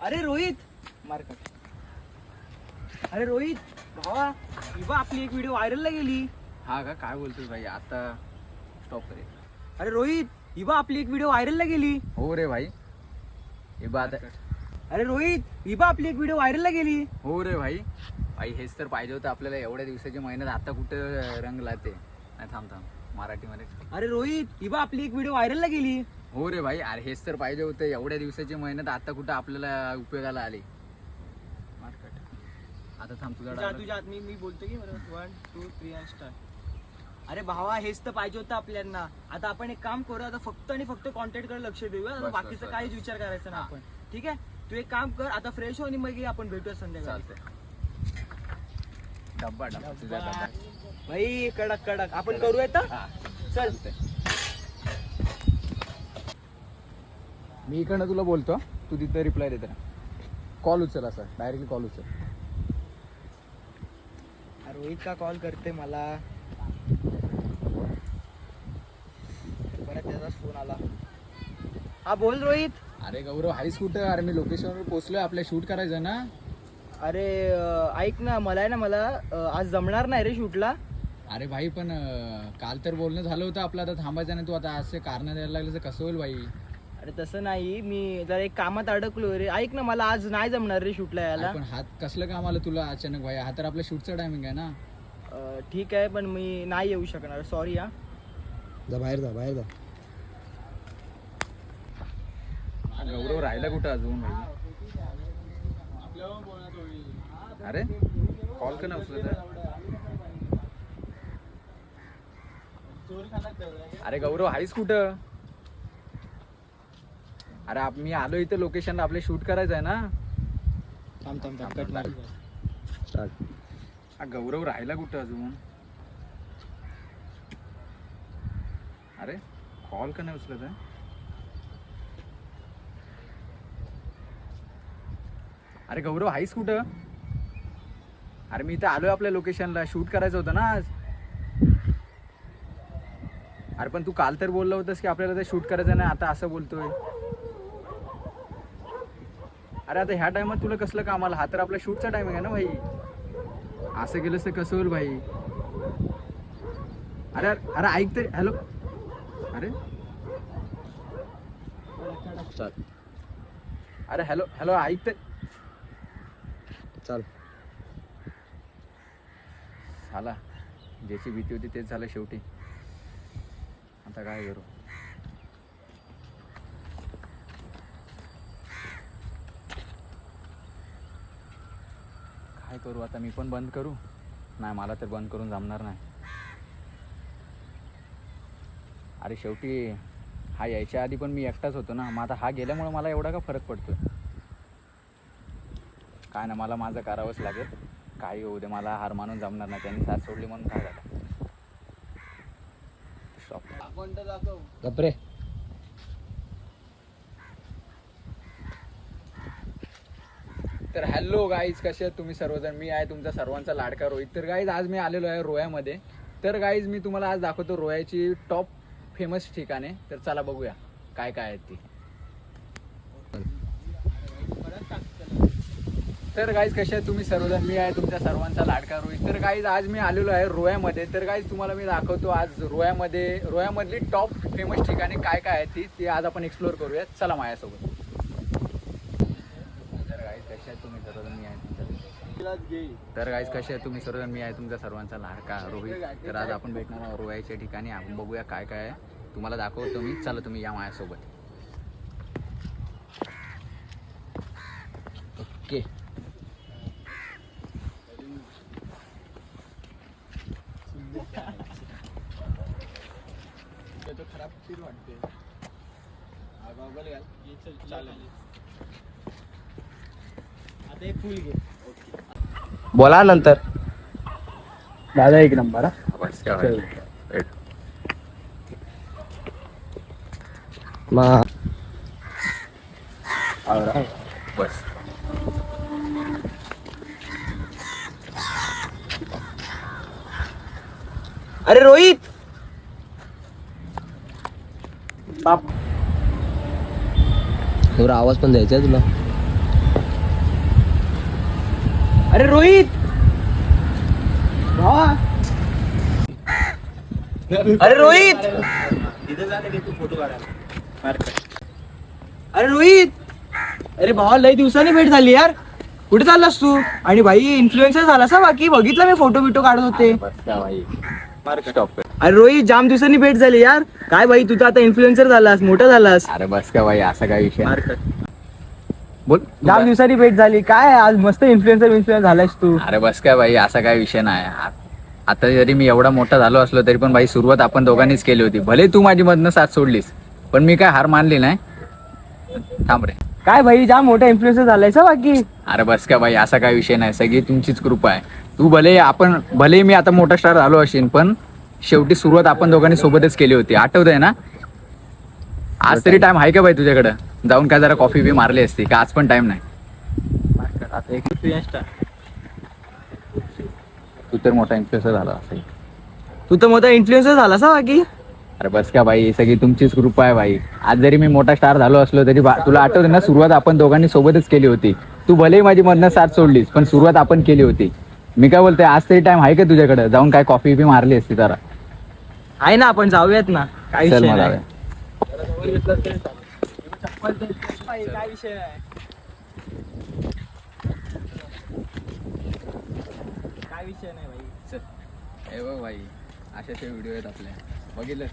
अरे रोहित मार्केट. अरे रोहित भावा, इवा आपली एक व्हिडिओ व्हायरलला गेली. हा का? काय बोलतोस भाई? आता स्टॉप करे. अरे रोहित, इवा आपली एक व्हिडिओ व्हायरलला गेली. हो रे भाई, हे बात. अरे रोहित, इवा आपली एक व्हिडिओ व्हायरलला गेली. हो रे भाई. भाई हेच तर पाहिजे होतं आपल्याला एवढ्या दिवसाची मेहनत. आता कुठं रंग लाते. नाही थांब मराठीमध्ये. अरे रोहित, इवा आपली एक व्हिडिओ व्हायरलला गेली. हो रे भाई, अरे हेच तर पाहिजे होतं. एवढ्या दिवसाची मेहनत आता कुठं आपल्याला उपयोगाला आली. आता थांब तुझ्या मी बोलतो की 1 2 3 आणि स्टार्ट. अरे भावा, हेच तर पाहिजे होतं आपल्याला. आता आपण एक काम करू, आता फक्त आणि फक्त कॉन्टेंट कडे लक्ष देऊया. आता बाकीचं काहीच विचार करायचा ना आपण. ठीक आहे, तू एक काम कर, आता फ्रेश हो आणि मग आपण भेटूया संध्याकाळी. डब्बा तुझा डब्बा भाई कडक कडक आपण करूया तर. चल मी इकडनं तुला बोलतो, तू तिथं रिप्लाय देते. कॉल उचल, असा डायरेक्टली कॉल उचल. रोहित का कॉल करते मला, परत त्याचाच फोन आला. हा बोल रोहित. अरे गौरव, हायस कुठं? अरे मी लोकेशनवर पोहोचलोय, आपल्या शूट करायचं ना. अरे ऐक ना, मला आज जमणार नाही रे शूटला. अरे भाई पण काल तर बोलणं झालं होतं आपलं, आता थांबायचं नाही. तू आता असे कारण द्यायला लागलं तर कसं होईल भाई? अरे तसं नाही, मी जरा एक कामात अडकलो रे. ऐक ना, मला आज नाही जमणार रे शूटला यायला. पण हात कसलं काम आलं तुला अचानक भाई? हा तर आपल्या शूटचा टायमिंग आहे ना. ठीक आहे, पण मी नाही येऊ शकणार, सॉरी. हा बाहेर जा. गौरव राहिला कुठं अजून भाई? अरे कॉल का नाही उचलत? अरे गौरव, हायस कुठं? अरे मी आलो इथे लोकेशनला, आपले शूट करायचं आहे ना. गौरव राहिला कुठं अजून? अरे कॉल का नाही उचलत आहे? अरे गौरव, हायस कुठं? अरे मी इथे आलोय आपल्या लोकेशनला, शूट करायचं होतं ना आज. अरे पण तू काल तर बोलला होतास की आपल्याला ते शूट करायचं नाही, आता असं बोलतोय. अरे आता ह्या टायमात तुला कसलं काम आलं? हा तर आपल्या शूटचा टायमिंग आहे ना भाई. असं केलंस तर कसं होईल भाई? अरे अरे ऐक तरी. हॅलो. अरे अरे हॅलो ऐक तर. चल झाला, ज्याची भीती होती तेच झालं शेवटी. आता काय करू? काय करू आता? मी पण बंद करू? नाही, मला तर बंद करून जमणार नाही. अरे शेवटी हा यायच्या आधी पण मी एकटाच होतो ना. मग आता हा गेल्यामुळे मला एवढा का फरक पडतोय? काय ना, मला माझं करावंच लागेल. काही होऊ दे, मला हार मानून जमणार नाही. त्यांनी साथ सोडली म्हणून काय झालं? गप्रे. तर हॅलो गाईज, कसे आहेत तुम्ही सर्वजण? मी आहे तुमचा सर्वांचा लाडका रोहित. तर गाईज आज मी आलेलो आहे रोह्यामध्ये. तर गाईज मी तुम्हाला आज दाखवतो रोह्याची टॉप फेमस ठिकाणे. तर चला बघूया काय काय आहेत ती. तर गाईज कसे आहेत तुम्ही सर्वजण? मी आहे तुमच्या सर्वांचा लाडका रोहित. तर गाईज आज मी आलेलो आहे रोह्यामध्ये. तर गाईज तुम्हाला मी दाखवतो आज रोह्यामधली टॉप फेमस ठिकाणे काय काय आहेत ती आज आपण एक्सप्लोअर करूया. चला माझ्यासोबत. तर गाईज कसे आहे तुम्ही सर्वजण? मी आहे तुमचा सर्वांचा लाडका रोहित. तर आज आपण भेटणार आहोत रोह्याच्या ठिकाणी. आपण बघूया काय काय आहे, तुम्हाला दाखवतो मी. चला तुम्ही या माझ्यासोबत. ओके. खराब फिर वाटते. आता एक फुल घे. बोला नंतर. दादा एक नंबर. बस अरे रोहित, थोडा आवाज पण द्यायचा आहे तुला. अरे रोहित भावा अरे रोहित अरे रोहित अरे भावा लय दिवसांनी भेट झाली यार. कुठे चाललास तू? आणि भाई इन्फ्लुएन्सर झालास हा बाकी बघितलं मी फोटो बिटो काढत होते. अरे रोहित जाम दिवसांनी भेट झाली यार. काय भाई तू तर आता इन्फ्लुएन्सर झालास मोठा झालास. अरे बस का भाई असा काय विषय बोल जाम दिवसांनी भेट झाली. काय आज मस्त इन्फ्लुएन्सर झालास तू. अरे बस काय भाई असा काय विषय नाही. आता जरी मी एवढा मोठा झालो असलो तरी पण भाई सुरुवात आपण दोघांनीच केली होती. भले तू माझी मधनं साथ सोडलीस पण मी काय हार मानली नाही. थांब रे. काय भाई जाम मोठा इन्फ्लुएन्सर झालायस हा बाकी. अरे बस का भाई असा काय विषय नाही. सगळी तुमचीच कृपा आहे. तू भले मी आता मोठा स्टार झालो असेल पण शेवटी सुरुवात आपण दोघांनी सोबतच केली होती. आठवतंय ना? आज तरी टाइम आहे का भाई तुझ्याकडं? जाऊन काय जरा कॉफी बी मारली असती का? आज पण टाइम नाही. आता एक इन्फ्लुएन्सर तू तर मोठा इन्फ्लुएन्सर झाला असेल. तू तर मोठा इन्फ्लुएन्सर झालास हा बाकी. अरे बस का भाई सगळी तुमचीच कृपा आहे भाई. आज जरी मी मोठा स्टार झालो असलो तरी तुला आठवतं ना सुरुवात आपण दोघांनी सोबतच केली होती. तू भलेही माझी मधनं साथ सोडलीस पण सुरुवात आपण केली होती. मी काय बोलतोय आज तरी टाइम आहे का तुझ्याकडे? जाऊन काय कॉफी बी मारली असती जरा. आहे ना आपण जाऊयात ना. काय चल विषय मला नाही. काय विषय नाही. काय विषय नाही भाई. हे बघ भाई अशाचे व्हिडिओ आहेत आपल्या बघितलं.